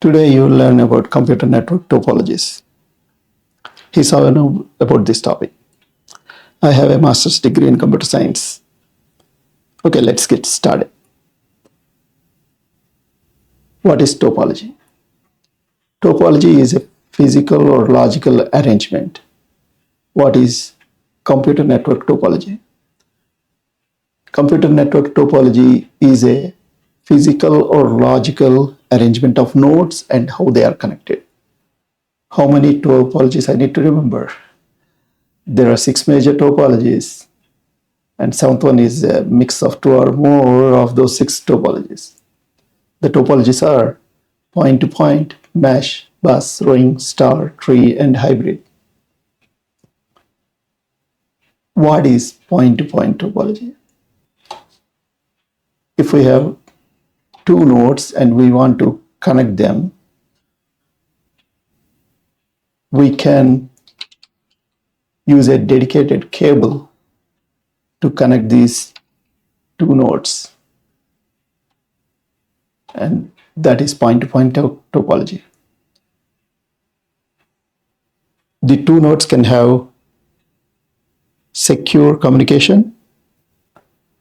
Today you will learn about computer network topologies. Here's how I know about this topic. I have a master's degree in computer science. Okay, let's get started. What is topology? Topology is a physical or logical arrangement. What is computer network topology? Computer network topology is a physical or logical arrangement of nodes and how they are connected. How many topologies I need to remember? There are 6 major topologies, and 7th one is a mix of 2 or more of those 6 topologies. The topologies are point-to-point, mesh, bus, ring, star, tree, and hybrid. What is point-to-point topology? If we have 2 nodes and we want to connect them, we can use a dedicated cable to connect these 2 nodes, and that is point-to-point topology. The 2 nodes can have secure communication,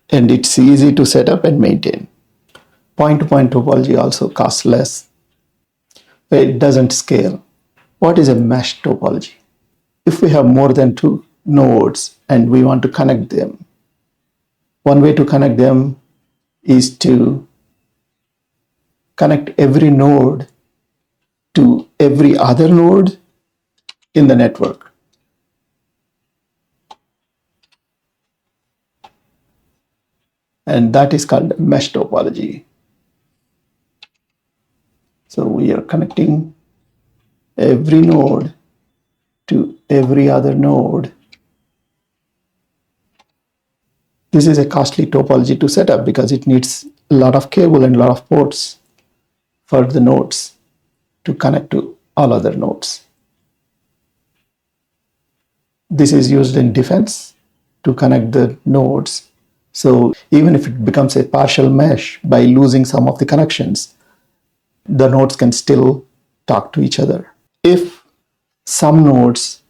and it's easy to set up and maintain. Point-to-point topology also costs less, but it doesn't scale. What is a mesh topology? If we have more than 2 nodes and we want to connect them, one way to connect them is to connect every node to every other node in the network. And that is called mesh topology. So we are connecting every node to every other node. This is a costly topology to set up because it needs a lot of cable and a lot of ports for the nodes to connect to all other nodes. This is used in defense to connect the nodes. So even if it becomes a partial mesh by losing some of the connections, the nodes can still talk to each other. If some nodes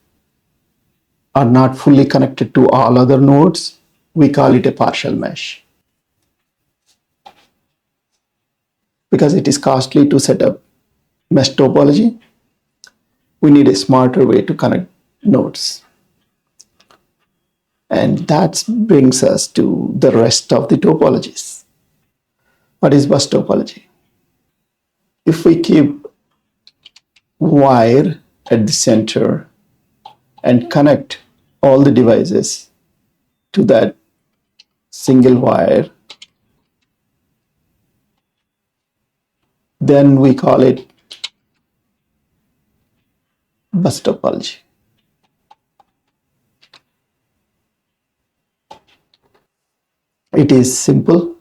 are not fully connected to all other nodes, we call it a partial mesh. Because it is costly to set up mesh topology, we need a smarter way to connect nodes. And that brings us to the rest of the topologies. What is bus topology? If we keep wire at the center and connect all the devices to that single wire, then we call it bus topology. It is simple,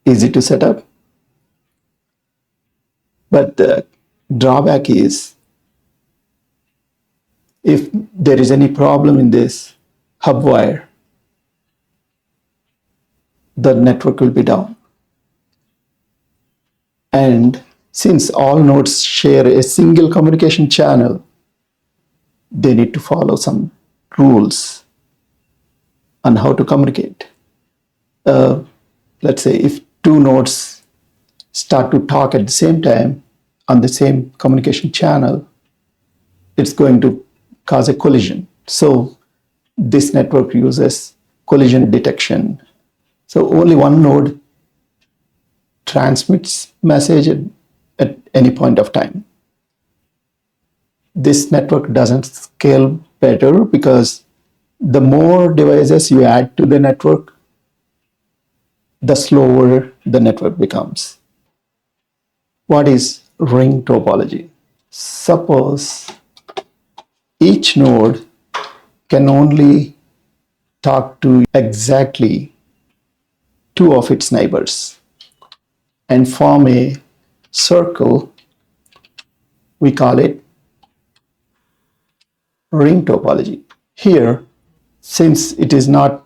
easy to set up, but the drawback is if there is any problem in this hub wire, the network will be down. And since all nodes share a single communication channel, they need to follow some rules on how to communicate. Let's say if 2 nodes start to talk at the same time on the same communication channel, it's going to cause a collision. So this network uses collision detection. So only one node transmits message at any point of time. This network doesn't scale better because the more devices you add to the network, the slower the network becomes. What is ring topology? Suppose each node can only talk to exactly 2 of its neighbors and form a circle. We call it ring topology. Here, since it is not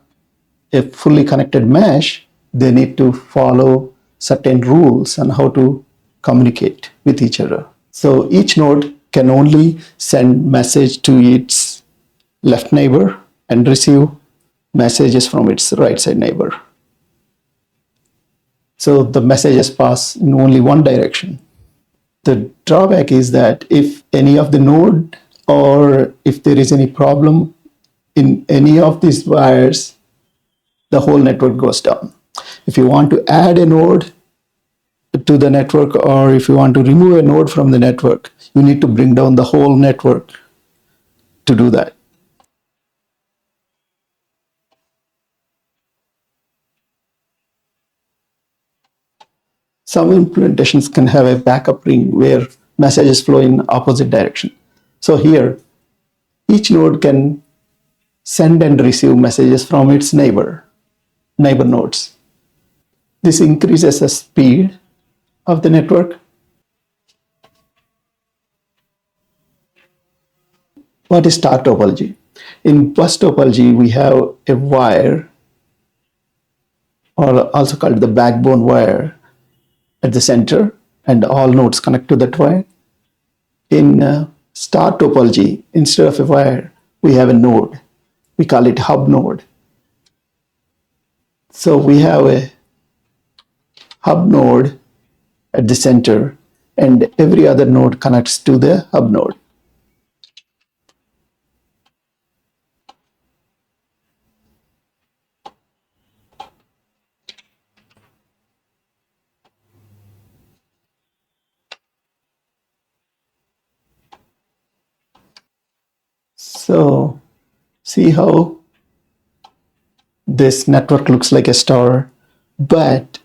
a fully connected mesh, they need to follow certain rules on how to communicate with each other. So each node can only send message to its left neighbor and receive messages from its right side neighbor. So the messages pass in only one direction. The drawback is that if any of the node or if there is any problem in any of these wires, the whole network goes down. If you want to add a node to the network or if you want to remove a node from the network, you need to bring down the whole network to do that. Some implementations can have a backup ring where messages flow in opposite direction. So here, each node can send and receive messages from its neighbor nodes. This increases the speed of the network. What is star topology? In bus topology, we have a wire, or also called the backbone wire, at the center, and all nodes connect to that wire. In star topology, instead of a wire, we have a node. We call it hub node. So we have a hub node at the center, and every other node connects to the hub node. So see how this network looks like a star, but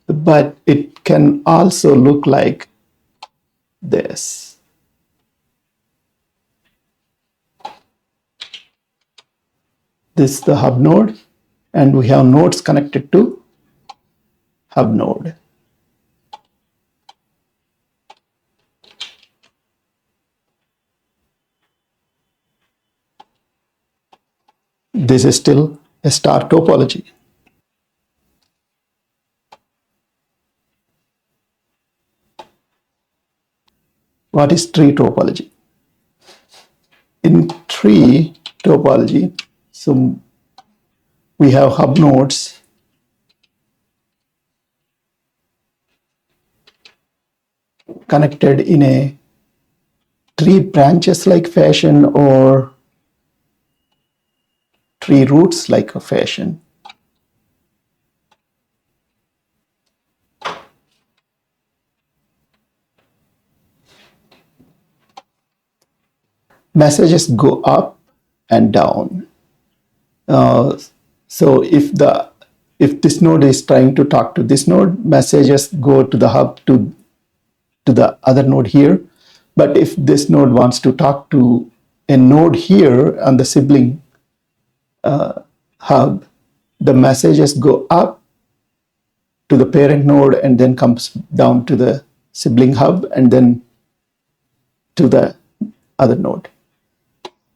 but it can also look like this. This is the hub node, and we have nodes connected to hub node. This is still a star topology. What is tree topology? In tree topology, so we have hub nodes connected in a tree branches like fashion or tree roots like a fashion. Messages go up and down. So if this node is trying to talk to this node, messages go to the hub to the other node here. But if this node wants to talk to a node here on the sibling hub, the messages go up to the parent node and then comes down to the sibling hub and then to the other node.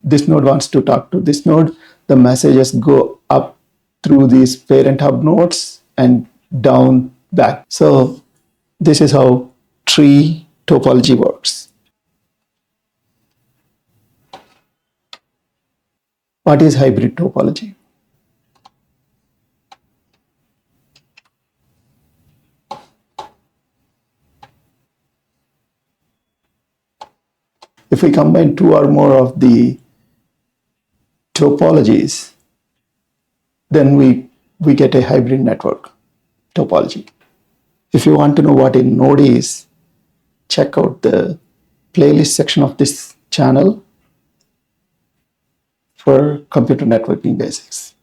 This node wants to talk to this node, the messages go up through these parent hub nodes and down back. So this is how tree topology works. What is hybrid topology? If we combine two or more of the topologies, then we get a hybrid network topology. If you want to know what a node is, check out the playlist section of this channel for computer networking basics.